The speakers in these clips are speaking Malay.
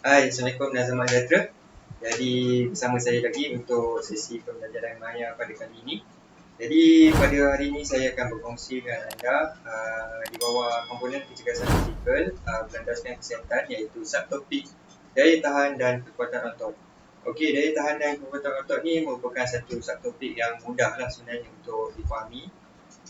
Hai, Assalamualaikum dan selamat sejahtera. Jadi bersama saya lagi untuk sesi pembelajaran maya pada kali ini. Jadi pada hari ini saya akan berkongsi dengan anda di bawah komponen kecergasan fizikal berlandaskan kesihatan, iaitu subtopik daya tahan dan kekuatan otot. Okey, daya tahan dan kekuatan otot ni merupakan satu subtopik yang mudahlah sebenarnya untuk difahami.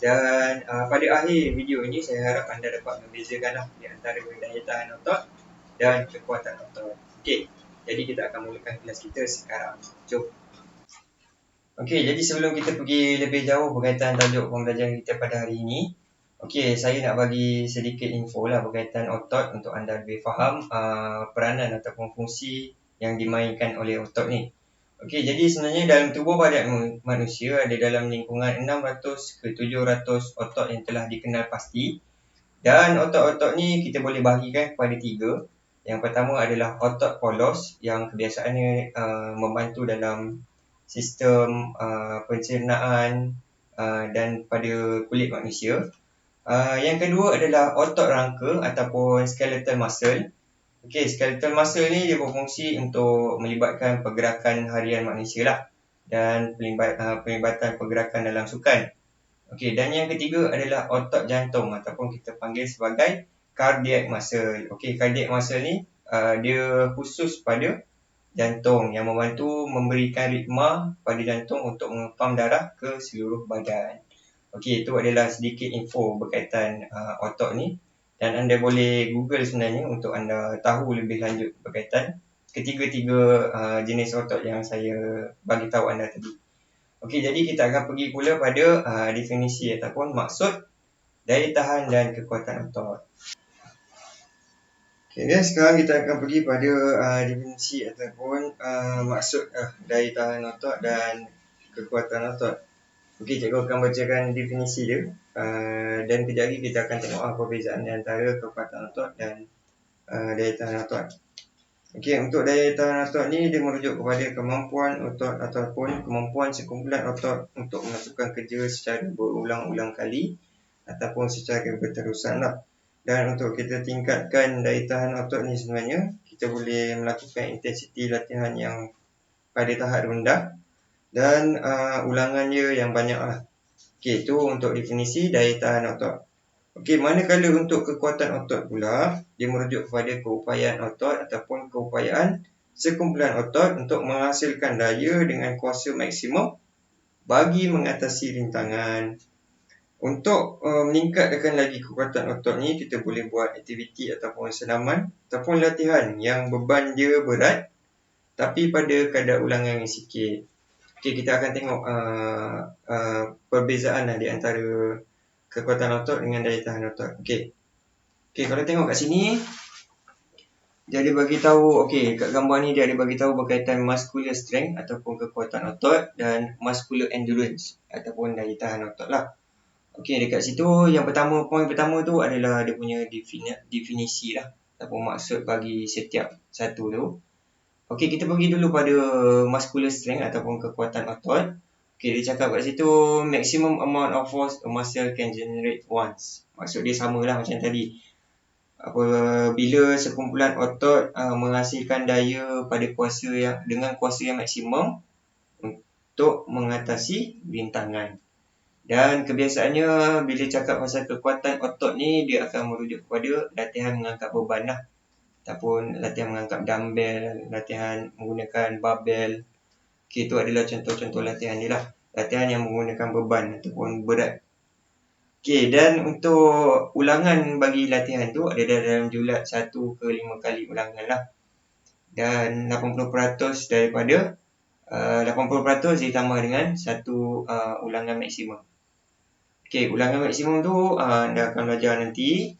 Dan pada akhir video ini saya harap anda dapat membezakanlah di antara daya tahan otot dan kekuatan otot. Okey, jadi kita akan mulakan kelas kita sekarang. Jom. Okey, jadi sebelum kita pergi lebih jauh berkaitan tajuk pembelajaran kita pada hari ini, okey, saya nak bagi sedikit info lah berkaitan otot untuk anda lebih faham peranan ataupun fungsi yang dimainkan oleh otot ni. Okey, jadi sebenarnya dalam tubuh badan manusia ada dalam lingkungan 600 ke 700 otot yang telah dikenal pasti. Dan otot-otot ni kita boleh bahagikan kepada 3. Yang pertama adalah otot polos yang kebiasaannya membantu dalam sistem pencernaan dan pada kulit manusia. Yang kedua adalah otot rangka ataupun skeletal muscle. Okey, skeletal muscle ni dia berfungsi untuk melibatkan pergerakan harian manusia lah dan pelibatan pergerakan dalam sukan. Okey, dan yang ketiga adalah otot jantung ataupun kita panggil sebagai cardiac muscle. Okey, cardiac muscle ni dia khusus pada jantung yang membantu memberikan ritma pada jantung untuk mengepam darah ke seluruh badan. Okey, itu adalah sedikit info berkaitan otot ni. Dan anda boleh Google sebenarnya untuk anda tahu lebih lanjut berkaitan ketiga-tiga jenis otot yang saya bagi tahu anda tadi. Okey, jadi kita akan pergi pula pada definisi ataupun maksud daya tahan dan kekuatan otot. Okey, dan sekarang kita akan pergi pada definisi ataupun maksud daya tahan otot dan kekuatan otot. Okey, cikgu akan bacakan definisi dia dan kejap lagi kita akan tengok perbezaan antara kekuatan otot dan daya tahan otot. Okey, untuk daya tahan otot ni dia merujuk kepada kemampuan otot ataupun kemampuan sekumpulan otot untuk melakukan kerja secara berulang-ulang kali ataupun secara berterusan lah. Dan untuk kita tingkatkan daya tahan otot ni sebenarnya kita boleh melakukan intensiti latihan yang pada tahap rendah dan ulangan dia yang banyak lah. Okey, itu untuk definisi daya tahan otot. Okey, manakala untuk kekuatan otot pula, dia merujuk kepada keupayaan otot ataupun keupayaan sekumpulan otot untuk menghasilkan daya dengan kuasa maksimum bagi mengatasi rintangan. Untuk meningkatkan lagi kekuatan otot ni, kita boleh buat aktiviti ataupun senaman ataupun latihan yang beban dia berat tapi pada kadar ulangan yang sikit. Okey, kita akan tengok perbezaan di antara kekuatan otot dengan daya tahan otot. Okey, kalau tengok kat sini, dia ada bagi tahu, okey, kat gambar ni dia ada bagi tahu berkaitan muscular strength ataupun kekuatan otot dan muscular endurance ataupun daya tahan otot lah. Okey, dekat situ yang pertama, poin pertama tu adalah dia punya definisi lah ataupun maksud bagi setiap satu tu. Okey, kita pergi dulu pada muscular strength ataupun kekuatan otot. Okey, dia cakap kat situ maximum amount of force a muscle can generate once. Maksud dia samalah macam tadi. Apabila sekumpulan otot menghasilkan daya pada dengan kuasa yang maksimum untuk mengatasi rintangan. Dan kebiasaannya bila cakap pasal kekuatan otot ni dia akan merujuk kepada latihan mengangkat beban lah. Ataupun latihan mengangkat dumbbell, latihan menggunakan barbell. Okey, itu adalah contoh-contoh latihan ni lah. Latihan yang menggunakan beban ataupun berat. Okey, dan untuk ulangan bagi latihan tu ada dalam julat 1 ke 5 kali ulangan lah. Dan 80% daripada 80% ditambah dengan satu ulangan maksimum. Okey, ulangan maksimum tu anda akan belajar nanti.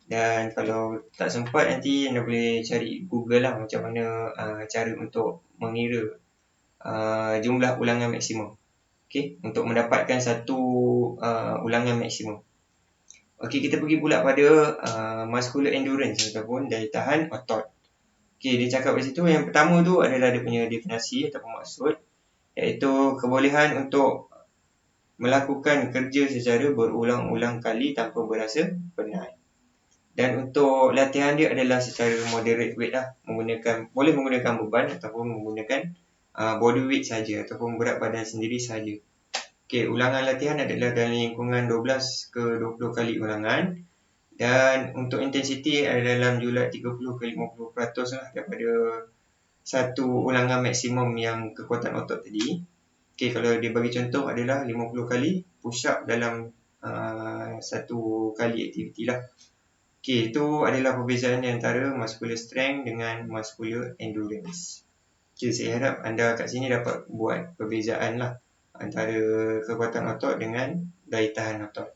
Dan kalau tak sempat nanti anda boleh cari Google lah macam mana cara untuk mengira jumlah ulangan maksimum. Okey, untuk mendapatkan satu ulangan maksimum. Okey, kita pergi pula pada muscular endurance ataupun daya tahan otot. Okey, dia cakap di situ yang pertama tu adalah dia punya definisi ataupun maksud, iaitu kebolehan untuk melakukan kerja secara berulang-ulang kali tanpa berasa penat. Dan untuk latihan dia adalah secara moderate weight lah, boleh menggunakan beban ataupun menggunakan body weight saja ataupun berat badan sendiri saja. Okey, ulangan latihan adalah dalam lingkungan 12 ke 20 kali ulangan, dan untuk intensiti adalah dalam julat 30 ke 50% lah daripada satu ulangan maksimum yang kekuatan otot tadi. Okey, kalau dia bagi contoh adalah 50 kali push up dalam satu kali aktiviti lah. Okey, itu adalah perbezaan antara muscular strength dengan muscular endurance. Okey, saya harap anda kat sini dapat buat perbezaan lah antara kekuatan otot dengan daya tahan otot.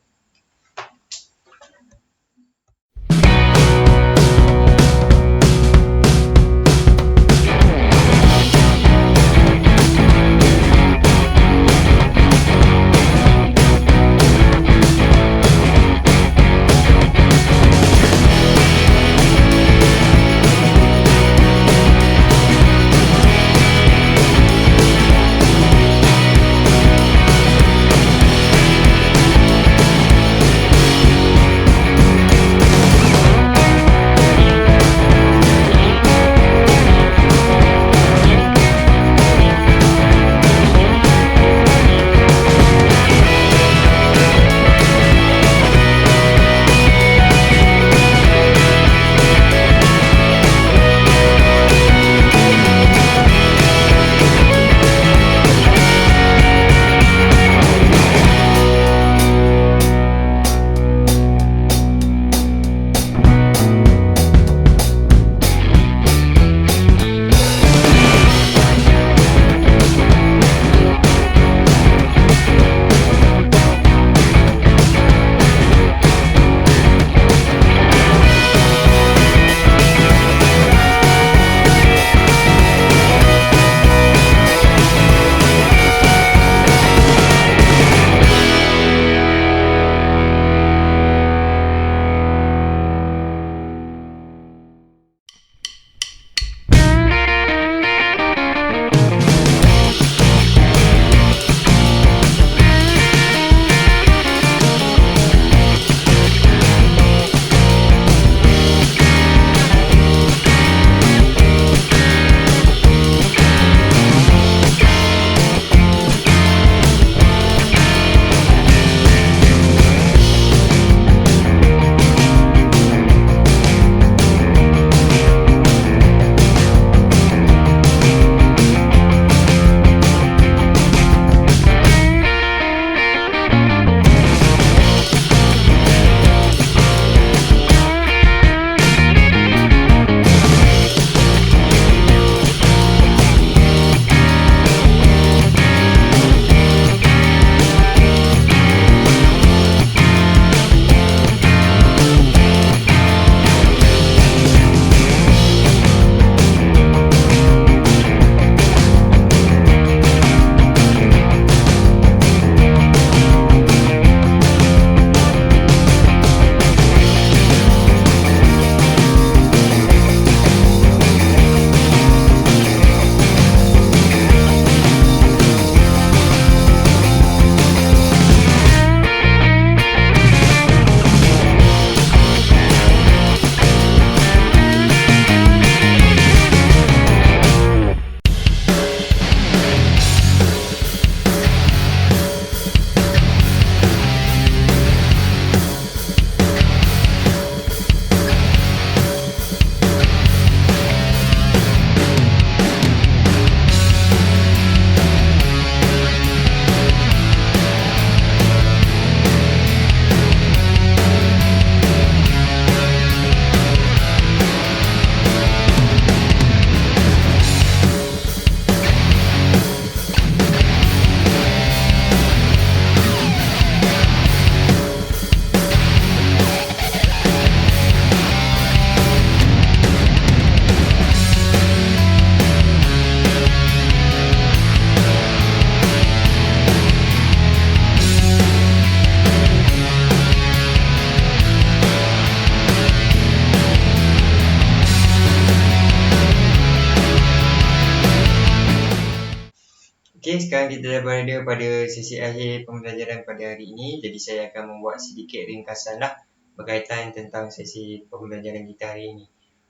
Okey, sekarang kita dah berada pada sesi akhir pembelajaran pada hari ini. Jadi saya akan membuat sedikit ringkasan lah berkaitan tentang sesi pembelajaran kita hari ini.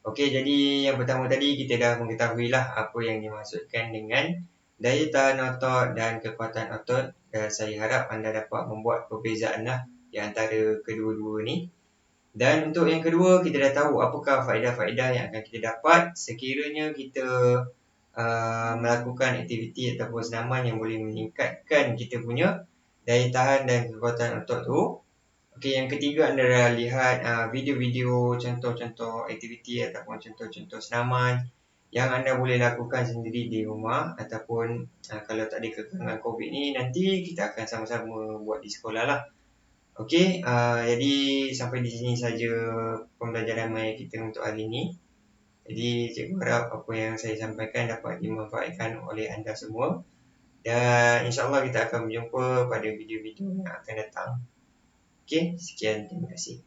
Okey, jadi yang pertama tadi kita dah mengetahuilah apa yang dimaksudkan dengan daya tahan otot dan kekuatan otot, dan saya harap anda dapat membuat perbezaan di antara kedua-dua ni. Dan untuk yang kedua, kita dah tahu apakah faedah-faedah yang akan kita dapat sekiranya kita melakukan aktiviti ataupun senaman yang boleh meningkatkan kita punya daya tahan dan kekuatan otot tu. Okey, yang ketiga adalah lihat video-video contoh-contoh aktiviti ataupun contoh-contoh senaman yang anda boleh lakukan sendiri di rumah, ataupun kalau tak ada kekangan COVID ni, nanti kita akan sama-sama buat di sekolah lah. Okey, jadi sampai di sini saja pembelajaran maya kita untuk hari ini. Jadi cikgu harap apa yang saya sampaikan dapat dimanfaatkan oleh anda semua. Dan insyaAllah kita akan berjumpa pada video-video yang akan datang. Okey, sekian, terima kasih.